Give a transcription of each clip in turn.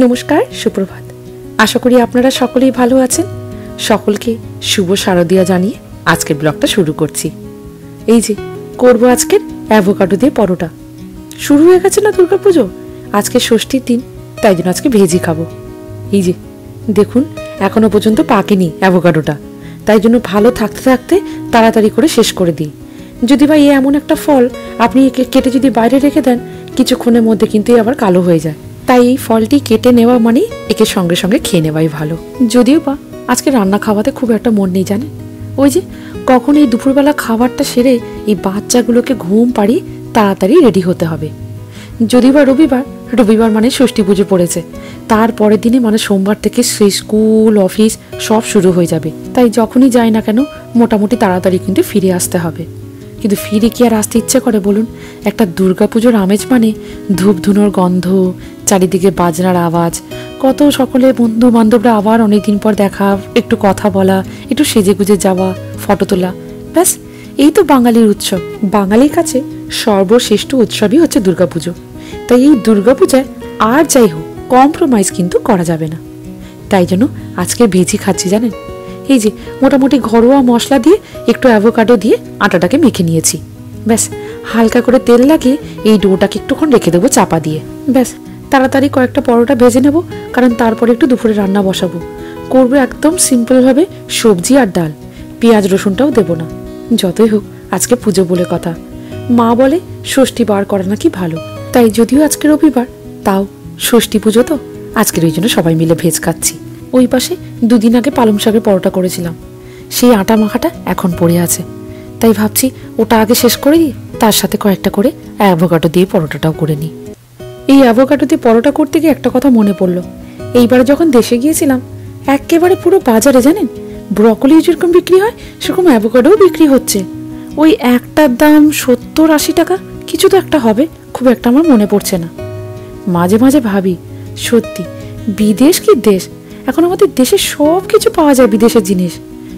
নমস্কার, সুপ্রভাত। আশা করি আপনারা সকলেই ভালো আছেন। সকলকে শুভ শারদিয়া জানিয়ে আজকের ব্লগটা শুরু করছি। এই যে করব আজকের অ্যাভোকাডো দিয়ে পরোটা। শুরু হয়ে গেছে না দুর্গাপুজো, আজকে ষষ্ঠীর দিন, তাই জন্য আজকে ভেজি খাবো। এই যে দেখুন, এখনো পর্যন্ত পাকেনি অ্যাভোকাডোটা, তাই জন্য ভালো থাকতে থাকতে তাড়াতাড়ি করে শেষ করে দিই। যদি বা এমন একটা ফল আপনি একে কেটে যদি বাইরে রেখে দেন, কিছুক্ষণের মধ্যে কিন্তু আবার কালো হয়ে যায়। তাই এই ফলটি কেটে নেওয়া মানে একে সঙ্গে সঙ্গে খেয়ে নেওয়াই ভালো। যদিও বা আজকে রান্না খাওয়াতে খুব একটা মন নেই জানেন। ওই যে কখন এই দুপুরবেলা খাবারটা সেরে এই বাচ্চাগুলোকে ঘুম পাড়িয়ে তাড়াতাড়ি রেডি হতে হবে। যদিও বা রবিবার মানে ষষ্ঠী পুজো পড়েছে, তারপরের দিনে মানে সোমবার থেকে সেই স্কুল অফিস সব শুরু হয়ে যাবে। তাই যখনই যাই না কেন মোটামুটি তাড়াতাড়ি কিন্তু ফিরে আসতে হবে। কিন্তু ফিরে কি আর আসতে ইচ্ছে করে বলুন? একটা দুর্গাপুজোর আমেজ মানে ধূপ ধুনোর গন্ধ, চারিদিকে বাজনার আওয়াজ, কত সকলে বন্ধু বান্ধবরা আবার অনেকদিন পর দেখা, একটু কথা বলা, একটু সেজে গুজে যাওয়া, ফটো তোলা, ব্যাস এই তো বাঙালির উৎসব। বাঙালির কাছে সর্বশ্রেষ্ঠ উৎসবই হচ্ছে দুর্গাপুজো। তাই এই দুর্গাপূজায় আর যাই হোক কম্প্রোমাইজ কিন্তু করা যাবে না। তাই জন্য আজকে ভেজি খাচ্ছি জানেন। এই যে মোটামুটি ঘরোয়া মশলা দিয়ে একটু অ্যাভোকাডো দিয়ে আটাটাকে মেখে নিয়েছি। ব্যাস হালকা করে তেল লাগিয়ে এই ডোটাকে একটুক্ষণ রেখে দেবো চাপা দিয়ে। ব্যাস তাড়াতাড়ি কয়েকটা পরোটা ভেজে নেব, কারণ তারপরে একটু দুপুরে রান্না বসাবো। করবো একদম সিম্পলভাবে সবজি আর ডাল, পেঁয়াজ রসুনটাও দেবো না। যতই হোক আজকে পুজো বলে কথা, মা বলে ষষ্ঠী বার করা নাকি ভালো। তাই যদিও আজকে রবিবার, তাও ষষ্ঠী পুজো তো আজকের ওই জন্য সবাই মিলে ভেজ খাচ্ছি। ওই পাশে দুদিন আগে পালং শাকের পরোটা করেছিলাম, সেই আটা মাখাটা এখন পড়ে আছে। তাই ভাবছি ওটা আগে শেষ করে দিই, তার সাথে কয়েকটা করে অ্যাভোকাডো দিয়ে পরোটাটাও করে নিই। এই অ্যাভোকাডো দিয়ে পরোটা করতে গিয়ে একটা কথা মনে পড়লো। এইবারে যখন দেশে গিয়েছিলাম, একেবারে পুরো বাজারে জানেন ব্রকলি যেরকম বিক্রি হয় সেরকম অ্যাভোকাডোও বিক্রি হচ্ছে। ওই একটার দাম 70-80 টাকা, কিছু তো একটা হবে, খুব একটা আমার মনে পড়ছে না। মাঝে মাঝে ভাবি সত্যি বিদেশ কি দেশ, এখন আমাদের দেশে সব কিছু পাওয়া যায় বিদেশের জিনিস।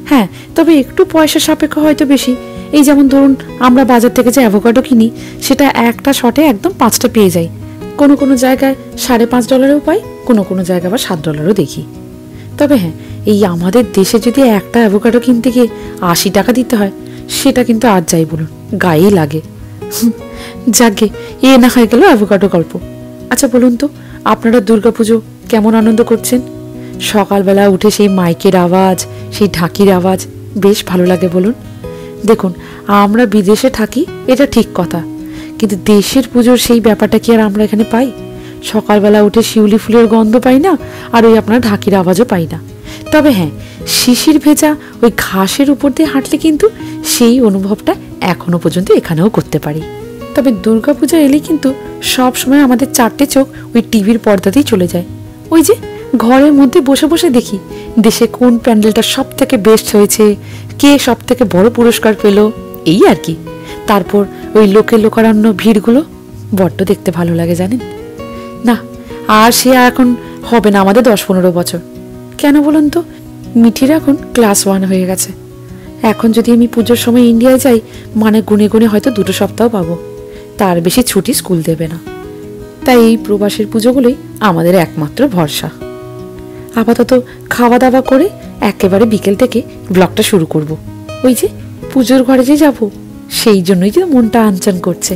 হ্যাঁ, তবে একটু পয়সা সাপেক্ষ হয়তো বেশি। এই যেমন ধরুন আমরা বাজার থেকে যে অ্যাভোকাডো কিনি, সেটা একটা শটে একদম 5টা পেয়ে যাই। কোনো কোনো জায়গায় $5.5 পাই, কোনো কোনো জায়গায় আবার $7 দেখি। তবে হ্যাঁ, এই আমাদের দেশে যদি একটা অ্যাভোকাডো কিনতে গিয়ে 80 টাকা দিতে হয়, সেটা কিন্তু আর যাই বলুন গায়েই লাগে। যাকে এ না হয়ে গেল অ্যাভোকাডো গল্প। আচ্ছা বলুন তো, আপনারা দুর্গাপুজো কেমন আনন্দ করছেন? সকালবেলা উঠে সেই মাইকের আওয়াজ, সেই ঢাকির আওয়াজ বেশ ভালো লাগে বলুন। দেখুন আমরা বিদেশে থাকি এটা ঠিক কথা, কিন্তু দেশের পুজোর সেই ব্যাপারটা কি আর আমরা এখানে পাই? সকালবেলা উঠে শিউলি ফুলের গন্ধ পাই না, আর ওই আপনার ঢাকির আওয়াজও পাই না। তবে হ্যাঁ, শিশির ভেজা ওই ঘাসের উপর দিয়ে হাঁটলে কিন্তু সেই অনুভবটা এখনো পর্যন্ত এখানেও করতে পারি। তবে দুর্গাপূজা এলে কিন্তু সব সময় আমাদের 4টে চোখ ওই টিভির পর্দাতেই চলে যায়। ওই যে ঘরের মধ্যে বসে বসে দেখি দেশে কোন প্যান্ডেলটা সব থেকে বেস্ট হয়েছে, কে সব থেকে বড় পুরস্কার পেল, এই আর কি। তারপর ওই লোকারণ্য ভিড়গুলো বড্ড দেখতে ভালো লাগে জানেন। না আর সে এখন হবে না আমাদের 10-15 বছর। কেন বলুন তো? মিঠির এখন ক্লাস 1 হয়ে গেছে। এখন যদি আমি পুজোর সময় ইন্ডিয়ায় যাই, মানে গুনে গুনে হয়তো 2 সপ্তাহ পাবো, তার বেশি ছুটি স্কুল দেবে না। তাই এই প্রবাসের পুজোগুলোই আমাদের একমাত্র ভরসা। আপাতত খাওয়া দাওয়া করে একেবারে বিকেল থেকে ব্লগটা শুরু করব। ওই যে পুজোর ঘরে যে যাব, সেই জন্যই যে মনটা আনচান করছে।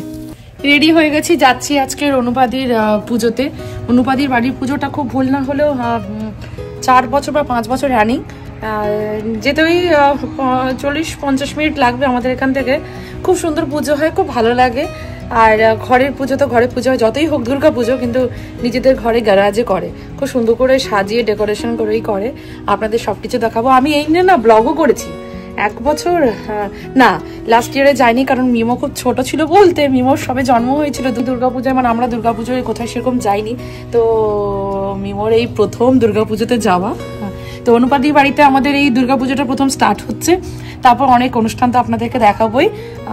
রেডি হয়ে গেছি, যাচ্ছি আজকের অনুপাদির পুজোতে। অনুপাদির বাড়ির পুজোটা খুব ভুল না হলেও 4 বছর বা 5 বছর রানিং। যেতে ওই 40-50 মিনিট লাগবে আমাদের এখান থেকে। খুব সুন্দর পুজো হয়, খুব ভালো লাগে। আর ঘরের পুজো তো ঘরে পুজো হয়, যতই হোক দুর্গা পুজো, কিন্তু নিজেদের ঘরে গ্যারাজে করে, খুব সুন্দর করে সাজিয়ে ডেকোরেশন করেই করে। আপনাদের সব কিছু দেখাবো। আমি এই নিয়ে না ব্লগও করেছি 1 বছর, না লাস্ট ইয়ারে যাইনি, কারণ মিমো খুব ছোট ছিল বলতে, মিমোর সবে জন্ম হয়েছিল দুর্গাপূজায়, মানে আমরা দুর্গাপুজোয় কোথায় সেরকম যাইনি। তো মিমোর এই প্রথম দুর্গাপুজোতে যাওয়া। তো অনুপাদির বাড়িতে আমাদের এই দুর্গাপুজোটা প্রথম স্টার্ট হচ্ছে, তারপর অনেক অনুষ্ঠান তো আপনাদেরকে দেখাবোই।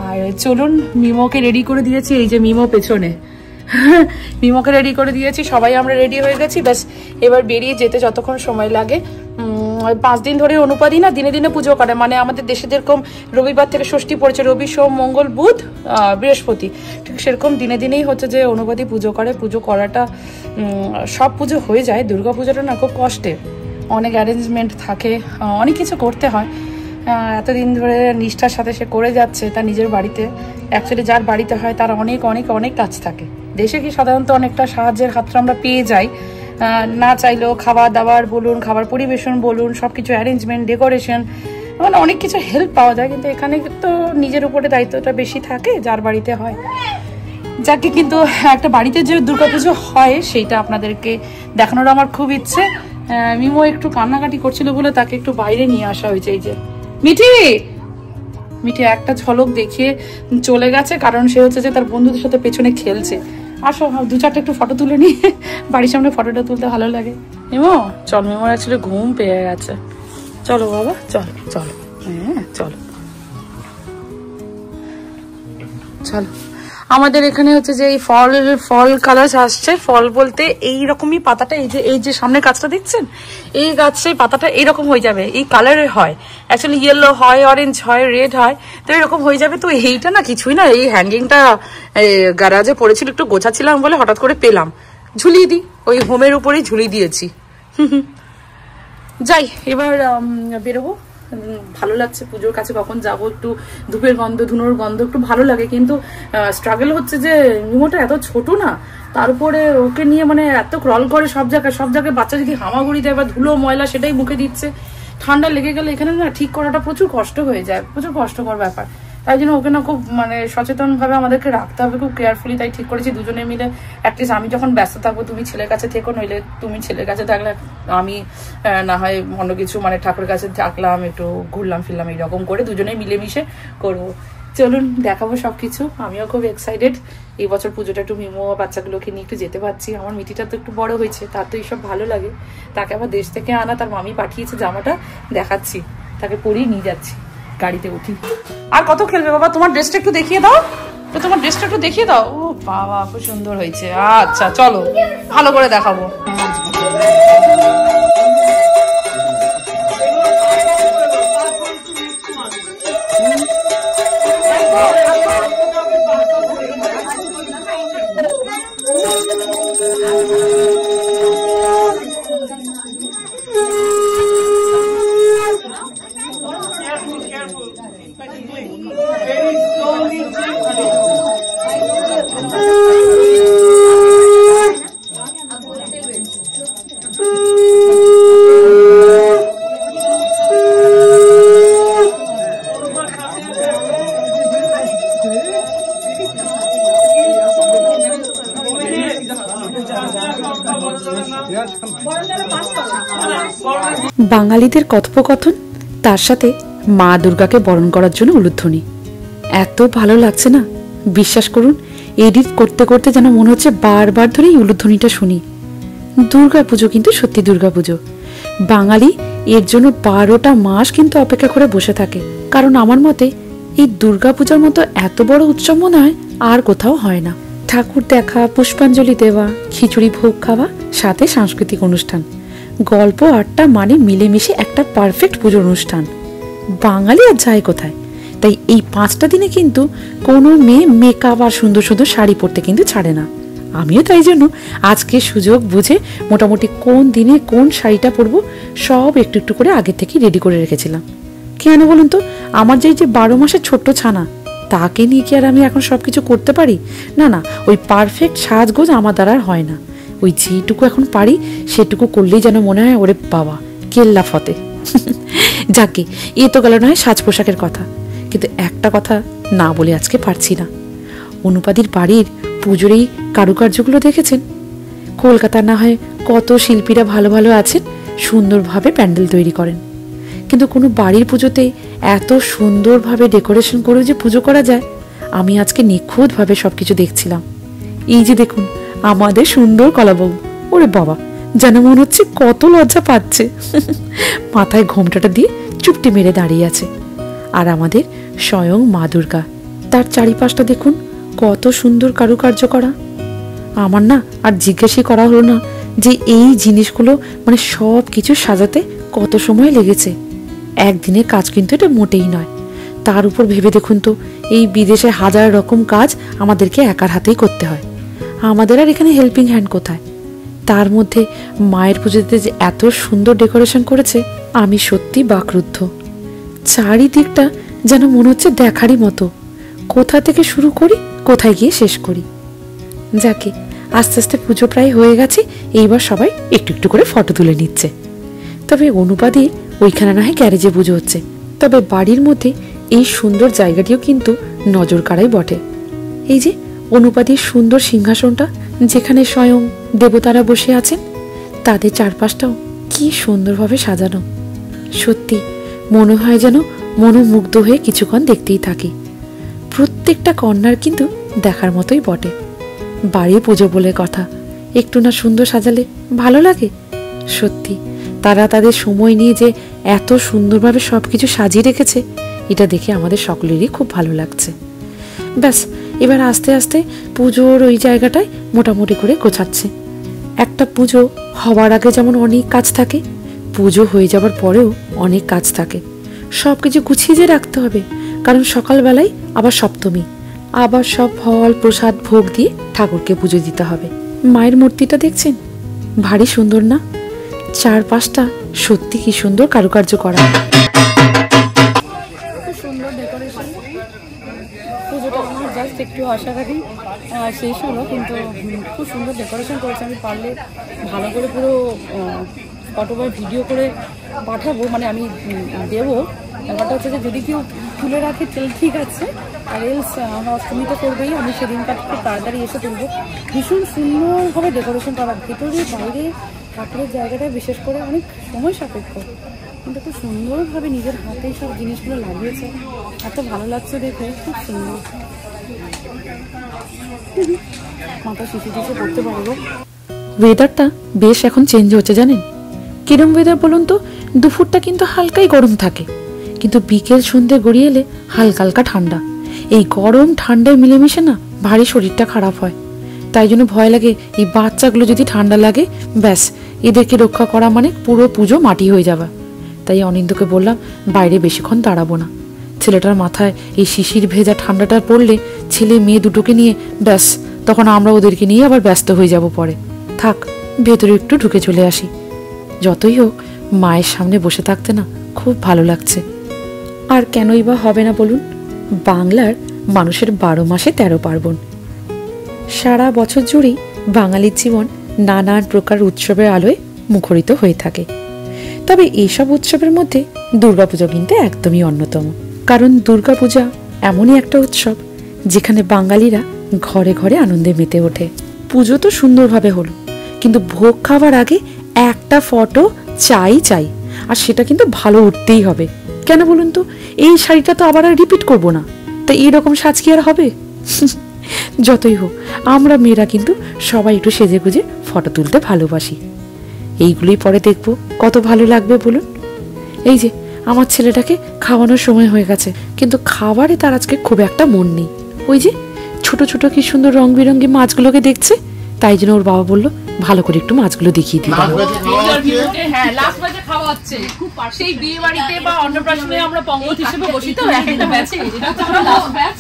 আর চলুন, মিমোকে রেডি করে দিয়েছি, এই যে মিমো পেছনে, মিমোকে রেডি করে দিয়েছি, সবাই আমরা রেডি হয়ে গেছি। ব্যাস এবার বেরিয়ে যেতে যতক্ষণ সময় লাগে 5 দিন ধরে অনুপাদি না দিনে দিনে পুজো করে, মানে আমাদের দেশে যেরকম রবিবার থেকে ষষ্ঠী পড়েছে, রবি সোম মঙ্গল বুধ বৃহস্পতি, ঠিক সেরকম দিনে দিনেই হচ্ছে যে অনুপাদি পুজো করে। পুজো করাটা সব পুজো হয়ে যায়, দুর্গা পুজোটা না খুব কষ্টের, অনেক অ্যারেঞ্জমেন্ট থাকে, অনেক কিছু করতে হয়। এতদিন ধরে নিষ্ঠার সাথে সে করে যাচ্ছে তার নিজের বাড়িতে। অ্যাকচুয়ালি যার বাড়িতে হয় তার অনেক অনেক অনেক কাজ থাকে। দেশে কি সাধারণত অনেকটা সাহায্যের হাতটা আমরা পেয়ে যাই, না চাইলেও খাবার দাবার বলুন, খাবার পরিবেশন বলুন, সব কিছু অ্যারেঞ্জমেন্ট, ডেকোরেশন, মানে অনেক কিছু হেল্প পাওয়া যায়। কিন্তু এখানে তো নিজের উপরে দায়িত্বটা বেশি থাকে যার বাড়িতে হয়। যাকে কিন্তু একটা বাড়িতে যে দুর্গাপুজো হয় সেইটা আপনাদেরকে দেখানোর আমার খুব ইচ্ছে। মিমো একটু কান্নাকাটি করছিল বলে তাকে একটু বাইরে নিয়ে আসা হয়েছে। এই যে মিঠি মিঠি একটা ঝলক দেখিয়ে চলে গেছে, কারণ সে হচ্ছে যে তার বন্ধুদের সাথে পেছনে খেলছে। আসো 2-4টা একটু ফটো তুলে নিয়ে, বাড়ির সামনে ফটোটা তুলতে ভালো লাগে। মিমো চল, মিমোর অ্যাকচুয়ালি ঘুম পেয়ে গেছে। চলো বাবা, চলো চলো, হ্যাঁ চলো চলো। আমাদের এখানে হচ্ছে যে এই ফল কালার আসছে। ফল বলতে এইরকমই পাতাটা, এই যে সামনে গাছটা দেখছেন, এই গাছের পাতাটা এইরকম হয়ে যাবে, এই কালারের হয়। অ্যাকচুয়ালি ইয়েলো হয়, অরেঞ্জ হয়, রেড হয়, তো এরকম হয়ে যাবে। তো এইটা না কিছুই না, এই হ্যাঙ্গিংটা গ্যারাজে পড়েছিল, একটু গোছাচ্ছিলাম বলে হঠাৎ করে পেলাম, ঝুলিয়ে দিই, ওই হোমের উপরেই ঝুলিয়ে দিয়েছি। যাই এবার বেরোবো। ভালো লাগছে পুজোর কাছে, কখন যাব, একটু ধূপের গন্ধ, ধুনোর গন্ধ একটু ভালো লাগে। কিন্তু স্ট্রাগল হচ্ছে যে মিমোটা এত ছোট না, তারপরে ওকে নিয়ে মানে এত ক্রল করে সব জায়গায় বাচ্চা যদি হামাগুড়ি দেয় বা ধুলো ময়লা সেটাই মুখে দিচ্ছে, ঠান্ডা লেগে গেলে এখানে না ঠিক করাটা প্রচুর কষ্ট হয়ে যায়, প্রচুর কষ্টকর ব্যাপার। তাই জন্য ওকে না খুব মানে সচেতন ভাবে আমাদেরকে রাখতে হবে, খুব কেয়ারফুলি। তাই ঠিক করেছি দুজনে মিলে, অ্যাটলিস্ট আমি যখন ব্যস্ত থাকবো তুমি ছেলের কাছে থেকো, নইলে তুমি ছেলের কাছে থাকলে আমি না হয় অন্য কিছু মানে ঠাকুরের কাছে থাকলাম, একটু ঘুরলাম ফিরলাম, এইরকম করে দুজনেই মিলেমিশে করবো। চলুন দেখাবো সবকিছু। আমিও খুব এক্সাইটেড। এই বছর পুজোটা একটু মিমো বাচ্চাগুলোকে নিয়ে একটু যেতে পারছি। আমার মিটিটা তো একটু বড় হয়েছে, তার তো এইসব ভালো লাগে। তাকে আবার দেশ থেকে আনা, তার মামি পাঠিয়েছে জামাটা, দেখাচ্ছি, তাকে পরিয়ে নিয়ে যাচ্ছি, গাড়িতে উঠি। আর কত খেলবে বাবা, তোমার ড্রেসটা একটু দেখিয়ে দাও তো, তোমার ড্রেসটা একটু দেখিয়ে দাও। ও বাবা খুব সুন্দর হয়েছে। আচ্ছা চলো ভালো করে দেখাবো। বাঙালিদের কথোপকথন, তার সাথে মা দুর্গাকে বরণ করার জন্য উলুধ্বনি, এত ভালো লাগছে না বিশ্বাস করুন। এডিট করতে করতে যেন মনে হচ্ছে বারবার ধরে এই উলুধ্বনিটা শুনি। দুর্গাপুজো কিন্তু সত্যি দুর্গাপুজো, বাঙালি এর জন্য 12টা মাস কিন্তু অপেক্ষা করে বসে থাকে। কারণ আমার মতে এই দুর্গাপূজার মতো এত বড় উৎসব মনে হয় আর কোথাও হয় না। ঠাকুর দেখা, পুষ্পাঞ্জলি দেওয়া, খিচুড়ি ভোগ খাওয়া, সাথে সাংস্কৃতিক অনুষ্ঠান, গল্প আড্ডা, মানে মিলেমিশে একটা পারফেক্ট পুজোর অনুষ্ঠান। বাঙালি আর যায় কোথায়? তাই এই 5টা দিনে কিন্তু কোনো মেয়ে মেকআপ আর সুন্দর সুন্দর শাড়ি পরতে কিন্তু ছাড়ে না। আমিও তাই জন্য আজকে সুযোগ বুঝে মোটামুটি কোন দিনে কোন শাড়িটা পরবো সব একটু একটু করে আগে থেকে রেডি করে রেখেছিলাম। কেন বলুন তো, আমার যে 12 মাসের ছোট্ট ছানা, তাকে নিয়ে কি আর আমি এখন সবকিছু করতে পারি? না না, ওই পারফেক্ট সাজগোজ আমার দ্বারা আর হয় না। ওই যেটুকু এখন পারি সেটুকু করলেই যেন মনে হয় ওরে বাবা কেল্লা ফতে। যাকে এ তো গেল নয় সাজ পোশাকের কথা, কিন্তু একটা কথা না বলে আজকে পারছি না। অনুপাদির বাড়ির পুজোর এই কারুকার্যগুলো দেখেছেন? কলকাতা না হয় কত শিল্পীরা ভালো ভালো আছেন, সুন্দরভাবে প্যান্ডেল তৈরি করেন, কিন্তু কোনো বাড়ির পুজোতে এত সুন্দরভাবে ডেকোরেশন করে যে পুজো করা যায়, আমি আজকে নিখুঁতভাবে সবকিছু দেখছিলাম। এই যে দেখুন আমাদের সুন্দর কলাবউ, ওরে বাবা যেন মনে হচ্ছে কত লজ্জা পাচ্ছে। মাথায় ঘোমটাটা দিয়ে চুপটি মেরে দাঁড়িয়ে আছে। আর আমাদের স্বয়ং মা দুর্গা, তার চারিপাশটা দেখুন কত সুন্দর কারুকার্য করা। আমার না আর জিজ্ঞেসই করা হলো না যে এই জিনিসগুলো মানে সব কিছু সাজাতে কত সময় লেগেছে। একদিনের কাজ কিন্তু এটা মোটেই নয়। তার উপর ভেবে দেখুন তো, এই বিদেশে হাজার রকম কাজ আমাদেরকে একার হাতেই করতে হয়। আমাদের আর এখানে হেল্পিং হ্যান্ড কোথায়? তার মধ্যে মায়ের পুজোতে যে এত সুন্দর ডেকোরেশন করেছে, আমি সত্যি বাকরুদ্ধ। চারিদিকটা যেন মনে হচ্ছে দেখারই মতো। কোথা থেকে শুরু করি, কোথায় গিয়ে শেষ করি। যাকে আস্তে আস্তে পুজো প্রায় হয়ে গেছে, এইবার সবাই একটু একটু করে ফটো তুলে নিচ্ছে। তবে অনুপাদি ওইখানে না হয় গ্যারেজে পুজো হচ্ছে, তবে বাড়ির মধ্যে এই সুন্দর জায়গাটিও কিন্তু নজর কাড়াই বটে। এই যে অনুপাদির সুন্দর সিংহাসনটা, যেখানে স্বয়ং দেবতারা বসে আছেন, তাদের চারপাশটাও কি সুন্দরভাবে সাজানো। সত্যি মনে হয় যেন মনোমুগ্ধ হয়ে কিছুক্ষণ দেখতেই থাকি। প্রত্যেকটা কর্নার কিন্তু দেখার মতোই বটে। বাড়ির পুজো বলে কথা, একটু না সুন্দর সাজালে ভালো লাগে? সত্যি তারা তাদের সময় নিয়ে যে এত সুন্দরভাবে সবকিছু সাজিয়ে রেখেছে, এটা দেখে আমাদের সকলেরই খুব ভালো লাগছে। ব্যাস, এবার আস্তে আস্তে পুজোর ওই জায়গাটায় মোটামুটি করে গোছাচ্ছে। একটা পুজো হওয়ার আগে যেমন অনেক কাজ থাকে, পুজো হয়ে যাবার পরেও অনেক কাজ থাকে। সব কিছু গুছিয়ে যে রাখতে হবে, কারণ সকালবেলায় আবার সপ্তমী, আবার সব ফল প্রসাদ ভোগ দিয়ে ঠাকুরকে পুজো দিতে হবে। মায়ের মূর্তিটা দেখছেন, ভারী সুন্দর না? চারপাশটা সত্যি কি সুন্দর কারুকার্য করা। সুন্দর ডেকোরেশন। পুজোটা আমার জাস্ট একটু আশাকারী শেষ হলো, কিন্তু খুব সুন্দর ডেকোরেশন করেছে। আমি পারলে ভালো করে পুরো ফটো বা ভিডিও করে পাঠাবো, মানে আমি দেবো। ব্যাপারটা হচ্ছে যে যদি কেউ তুলে রাখে তেল ঠিক আছে, আর এলস আমরা অষ্টমীতে করবেই, আমি সেদিনটা খুব তাড়াতাড়ি এসে তুলবো। ভীষণ সুন্দরভাবে ডেকোরেশন করা, ভেতরে বাইরে ঠাকুরের জায়গাটা বিশেষ করে অনেক সময় সাপেক্ষ, কিন্তু খুব সুন্দরভাবে নিজের হাতে সব জিনিসগুলো লাগিয়েছে। এত ভালো লাগছে দেখে, খুব সুন্দর। মাথা শিশু শিশু করতে পারবো। ওয়েদারটা বেশ এখন চেঞ্জ হচ্ছে, জানেন কিরম ওয়েদার বলুন তো? দুপুরটা কিন্তু হালকাই গরম থাকে, কিন্তু বিকেল সন্ধ্যে গড়িয়ে এলে হালকা হালকা ঠান্ডা। এই গরম ঠান্ডায় মিলেমিশে না ভারী শরীরটা খারাপ হয়। তাই জন্য ভয় লাগে এই বাচ্চাগুলো যদি ঠান্ডা লাগে, ব্যাস এদেরকে রক্ষা করা মানে পুরো পুজো মাটি হয়ে যাবে। তাই অনিন্দকে বললাম বাইরে বেশিক্ষণ দাঁড়াবো না। ছেলেটার মাথায় এই শিশির ভেজা ঠান্ডাটা পড়লে ছেলে মেয়ে দুটোকে নিয়ে ব্যাস তখন আমরা ওদেরকে নিয়ে আবার ব্যস্ত হয়ে যাব পরে। থাক, ভেতরে একটু ঢুকে চলে আসি। যতই হোক মায়ের সামনে বসে থাকতে না খুব ভালো লাগছে। আর কেনই বা হবে না বলুন? বাংলার মানুষের 12 মাসে 13 পার্বণ। সারা বছর জুড়েই বাঙালির জীবন নানান প্রকার উৎসবের আলোয় মুখরিত হয়ে থাকে। তবে এইসব উৎসবের মধ্যে দুর্গাপূজা কিন্তু একদমই অন্যতম। কারণ দুর্গাপূজা এমনই একটা উৎসব যেখানে বাঙালিরা ঘরে ঘরে আনন্দে মেতে ওঠে। পুজো তো সুন্দরভাবে হলো, কিন্তু ভোগ খাওয়ার আগে একটা ফটো চাই, আর সেটা কিন্তু ভালো উঠতেই হবে। কেন বলুন তো? এই শাড়িটা তো আবার আর রিপিট করবো না, তাই এইরকম সাজ কি আর হবে? যতই হোক আমরা মেয়েরা কিন্তু সবাই একটু সেজে গুজে ফটো তুলতে ভালোবাসি। এইগুলোই পরে দেখবো কত ভালো লাগবে বলুন। এই যে আমার ছেলেটাকে খাওয়ানোর সময় হয়ে গেছে, কিন্তু খাবারে তার আজকে খুব একটা মন নেই। ওই যে ছোট ছোট কি সুন্দর রং বেরঙের মাছগুলোকে দেখছে, তাই জন্য ওর বাবা বললো ভালো করে একটু মাছগুলো দেখিয়ে দিই। হ্যাঁ, লাস্ট ব্যাচে খাওয়া হচ্ছে। সেই বিয়ে বাড়িতে বা অন্নপ্রাশনে আমরা পঙ্গত হিসেবে বসি তো একটা ব্যাচে, এটা তো আমরা লাস্ট ব্যাচ।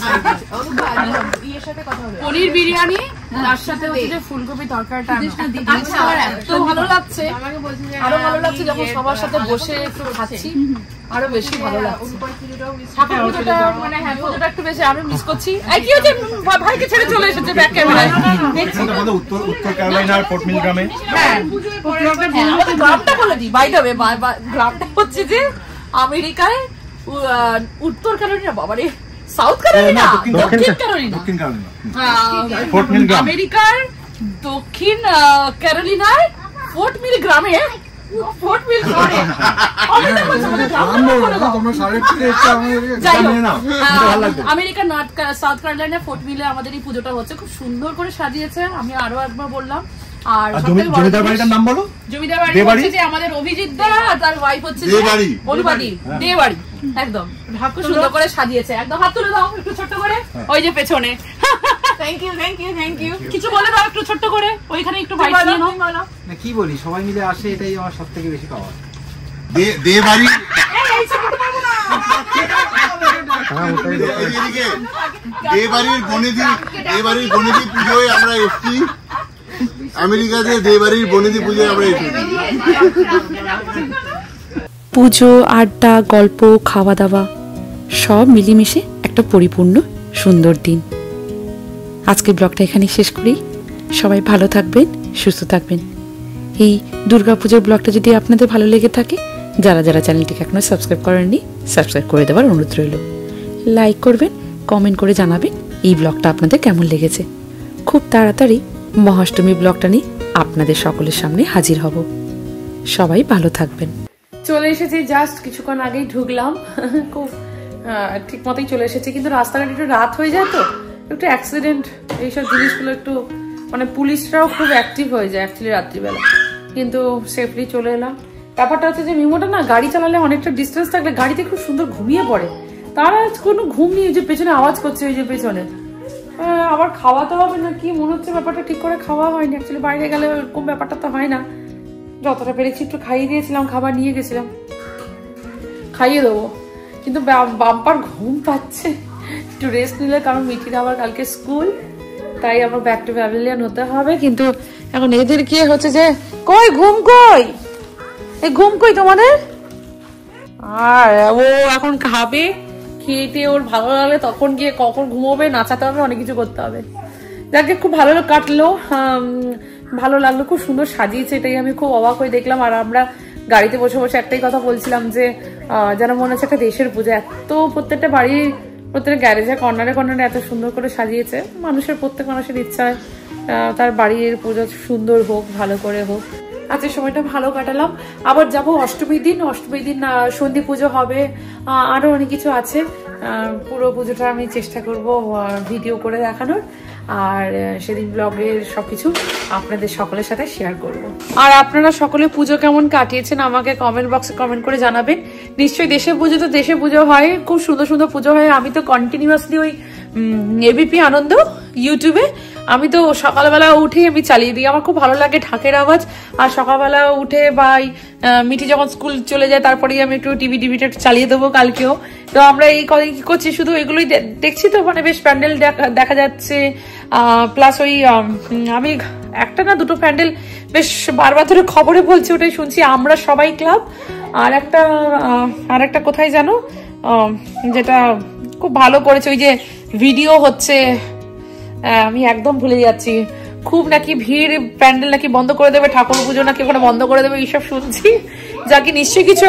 পনির বিরিয়ানি, তার সাথে হচ্ছে যে ফুলকপি তরকারিটা। আচ্ছা, এত ভালো লাগছে, আরো ভালো লাগছে যখন সবার সাথে বসে একটু খাচ্ছি, আরো বেশি ভালো লাগছে। ঠাকুর পুজোটা মানে হ্যাঁ পুজোটা একটু বেশি আমি মিস করছি। এই কি হচ্ছে, ভাইকে ছেড়ে চলে এসেছে ব্যাক ক্যামেরায়। দেখছি উত্তর ক্যারোলাইনার ফোর্ট মিল গ্রামে। হ্যাঁ, গ্রামটা বলে দিই, বাই দ্য ওয়ে গ্রামটা হচ্ছে যে আমেরিকায় উত্তর ক্যারোলিনা, বাবারে সাউথ ক্যারোলিনা, দক্ষিণ ক্যারোলিনা, ফোর্ট মিল গ্রাম, আমেরিকার দক্ষিণ ক্যারোলিনায় ফোর্ট মিল গ্রামে। ফোর্ট মিল গ্রামে আমেরিকার নর্থ সাউথ ক্যারোলাইনা ফোর্ট মিলে আমাদের এই পুজোটা হচ্ছে। খুব সুন্দর করে সাজিয়েছে, আমি আরো একবার বললাম। আর জমিদার বাড়িটার নাম বলো? জমিদার বাড়ি হচ্ছে যে আমাদের অভিজিৎ দা আর তার ওয়াইফ হচ্ছে অনুবাদী দে বাড়ি। একদম খুব সুন্দর করে সাজিয়েছে। একদম হাত তুলে দাও একটু ছোট্ট করে, ওই যে পেছনে। Thank you thank you thank you. কিছু বলে দাও একটু ছোট্ট করে, ওইখানে একটু ভাইস নিয়ে নাও। না কি বলি, সবাই মিলে আসে, এটাই আমার সবথেকে বেশি পাওয়া। দে বাড়ি দেবাড়ির বনেদি পুজোয় আমরা এসছি, আমেরিকাতে দেবাড়ির বনেদি পুজোয় আমরা এসেছি। পুজো, আড্ডা, গল্প, খাওয়া দাওয়া সব মিলেমিশে একটা পরিপূর্ণ সুন্দর দিন। আজকের ব্লগটা এখানে শেষ করি। সবাই ভালো থাকবেন, সুস্থ থাকবেন। এই দুর্গাপুজোর ব্লগটা যদি আপনাদের ভালো লেগে থাকে, যারা যারা চ্যানেলটিকে এখনো সাবস্ক্রাইব করেননি, সাবস্ক্রাইব করে দেওয়ার অনুরোধ রইল। লাইক করবেন, কমেন্ট করে জানাবেন এই ব্লগটা আপনাদের কেমন লেগেছে। খুব তাড়াতাড়ি মহাষ্টমী ব্লগটা নিয়ে আপনাদের সকলের সামনে হাজির হব। সবাই ভালো থাকবেন। চলে এসেছি, জাস্ট কিছুক্ষণ আগেই ঢুকলাম। খুব ঠিক মতোই চলে এসেছি, কিন্তু রাস্তাঘাট একটু রাত হয়ে যায় তো একটু অ্যাক্সিডেন্ট এইসব জিনিসগুলো একটু মানে পুলিশরাও খুব অ্যাক্টিভ হয়ে যায় অ্যাকচুয়ালি রাত্রিবেলা, কিন্তু সেফলি চলে এলাম। ব্যাপারটা হচ্ছে যে মিমোটা না গাড়ি চালালে অনেকটা ডিস্টেন্স থাকলে গাড়িতে খুব সুন্দর ঘুমিয়ে পড়ে, তার কোনো ঘুম নেই। যে পেছনে আওয়াজ করছে ওই যে পেছনে, আবার খাওয়াতে হবে না কি মনে হচ্ছে, ব্যাপারটা ঠিক করে খাওয়া হয়নি। অ্যাকচুয়ালি বাইরে গেলে এরকম ব্যাপারটা তো হয় না। যতটা পেরেছি একটু খাইয়ে দিয়েছিলাম, খাবার নিয়ে গেছিলাম, খাইয়ে দেবো, কিন্তু বাম্পার ঘুম পাচ্ছে। একটু রেস্ট নিলে, কারণ মিঠির আবার কালকে স্কুল, তাই আবার ব্যাক টু প্যাভিলিয়ন হতে হবে। কিন্তু এখন এদের কি হচ্ছে যে কই ঘুম, কই এই ঘুম কই তোমাদের? আর ও এখন খাবে, খেয়ে ওর ভালো লাগলে তখন গিয়ে কখন ঘুমোবে, নাচাতে হবে, অনেক কিছু করতে হবে। যাকে খুব ভালো কাটলো, ভালো লাগলো, খুব সুন্দর সাজিয়েছে, এটাই আমি খুব অবাক হয়ে দেখলাম। আর আমরা গাড়িতে বসে বসে একটাই কথা বলছিলাম যে যেন মনে হচ্ছে একটা দেশের পূজা। এত প্রত্যেকটা বাড়ি, প্রত্যেকটা গ্যারেজে কর্নারে কর্নারে এত সুন্দর করে সাজিয়েছে। প্রত্যেক মানুষের ইচ্ছায় তার বাড়ির পুজো সুন্দর হোক, ভালো করে হোক। আজকের সময়টা ভালো কাটালাম। আবার যাব অষ্টমীর দিন। অষ্টমীর দিন সন্ধি পুজো হবে, আরো অনেক কিছু আছে। পুরো পুজোটা আমি চেষ্টা করব ভিডিও করে দেখানোর, আর সেদিন ব্লগের সবকিছু আপনাদের সকলের সাথে শেয়ার করব। আর আপনারা সকলে পুজো কেমন কাটিয়েছেন আমাকে কমেন্ট বক্সে কমেন্ট করে জানাবেন। নিশ্চয়ই দেশের পুজো তো দেশে পুজো হয়, খুব সুন্দর সুন্দর পুজো হয়। আমি তো কন্টিনিউয়াসলি ওই এবিপি আনন্দ ইউটিউবে আমি তো সকালবেলা উঠে আমি চালিয়ে দিই, আমার খুব ভালো লাগে ঢাকের আওয়াজ। আর সকালবেলা উঠে বা মিঠি যখন স্কুল চলে যায় তারপরেই আমি একটু টিভিটা চালিয়ে দেবো কালকেও। তো আমরা এই কি করছি, শুধু এগুলোই দেখছি। তো মানে বেশ প্যান্ডেল দেখা যাচ্ছে, প্লাস ওই আমি একটা না দুটো প্যান্ডেল বেশ বারবার ধরে খবরে বলছি, ওটাই শুনছি, আমরা সবাই ক্লাব। আর একটা কোথায় জানো, যেটা খুব ভালো করেছে, ওই যে ভিডিও হচ্ছে, আমি একদম ভুলে যাচ্ছি, খুব নাকি ভিড়, প্যান্ডেল নাকি বন্ধ করে দেবে, ঠাকুর পুজো নাকি ওখানে বন্ধ করে দেবে, এইসব শুনছি। যাকে নিশ্চয়ই কিছু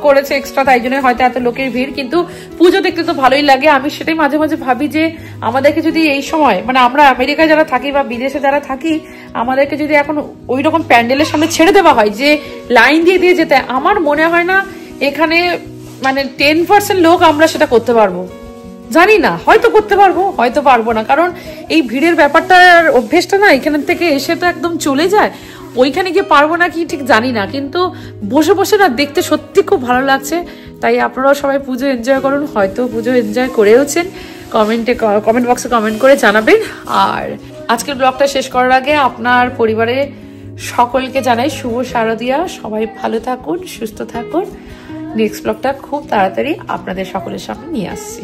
করেছে এক্সট্রা, তাই জন্য হয়তো এত লোকের ভিড়। কিন্তু পুজো দেখতে তো ভালোই লাগে। আমি সেটাই মাঝে মাঝে ভাবি যে আমাদেরকে যদি এই সময়, মানে আমরা আমেরিকায় যারা থাকি বা বিদেশে যারা থাকি, আমাদেরকে যদি এখন ওই রকম প্যান্ডেলের সামনে ছেড়ে দেওয়া হয় যে লাইন দিয়ে দিয়ে যেতে, আমার মনে হয় না এখানে মানে 10% লোক আমরা সেটা করতে পারবো। জানি না, হয়তো করতে পারবো, হয়তো পারবো না, কারণ এই ভিড়ের ব্যাপারটার অভ্যেসটা না এখান থেকে এসে তো একদম চলে যায়। ওইখানে গিয়ে পারবো না কি ঠিক জানি না, কিন্তু বসে বসে না দেখতে সত্যি খুব ভালো লাগছে। তাই আপনারাও সবাই পুজো এনজয় করুন, হয়তো পুজো এনজয় করেওছেন। কমেন্ট বক্সে কমেন্ট করে জানাবেন। আর আজকের ব্লগটা শেষ করার আগে আপনার পরিবারে সকলকে জানাই শুভ শারদিয়া। সবাই ভালো থাকুন, সুস্থ থাকুন। নেক্সট ব্লগটা খুব তাড়াতাড়ি আপনাদের সকলের সামনে নিয়ে আসছি।